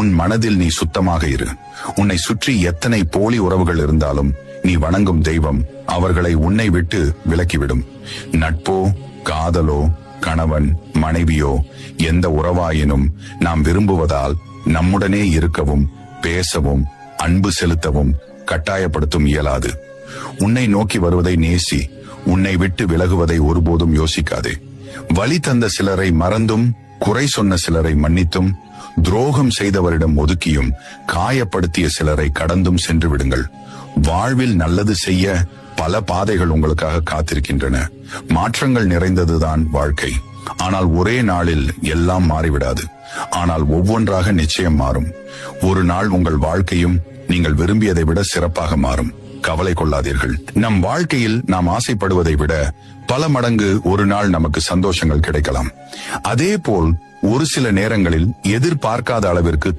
உன் மனதில் நீ சுத்தமாக இரு. உன்னை சுற்றி எத்தனை போலி உறவுகள் இருந்தாலும் நீ வணங்கும் தெய்வம் அவர்களை உன்னை விட்டு விலக்கிவிடும். நட்போ, காதலோ, கணவன், மனைவியோ, எந்த உறவாயினும் நாம் விரும்புவதால் நம்முடனே இருக்கவும், பேசவும், அன்பு செலுத்தவும் கட்டாயப்படுத்தும் இயலாது. உன்னை நோக்கி வருவதை நேசி, உன்னை விட்டு விலகுவதை ஒருபோதும் யோசிக்காதே. வழி தந்த சிலரை மறந்தும், குறை சொன்ன சிலரை மன்னித்தும், துரோகம் செய்தவரிடம் ஒதுக்கியும், காயப்படுத்திய சிலரை கடந்தும் சென்று விடுங்கள். வாழ்வில் நல்லது செய்ய பல பாதைகள் உங்களுக்காக காத்திருக்கின்றன. மாற்றங்கள் நிறைந்ததுதான் வாழ்க்கை. ஆனால் ஒரே நாளில் எல்லாம் மாறிவிடாது. ஆனால் ஒவ்வொன்றாக நிச்சயம் மாறும். ஒரு நாள் உங்கள் வாழ்க்கையும் நீங்கள் விரும்பியதை விட சிறப்பாக மாறும். கவலை கொள்ளாதீர்கள். நம் வாழ்க்கையில் நாம் ஆசைப்படுவதை விட பல மடங்கு ஒரு நாள் நமக்கு சந்தோஷங்கள் கிடைக்கலாம். அதே போல் ஒரு சில நேரங்களில் எதிர்பார்க்காத அளவிற்கு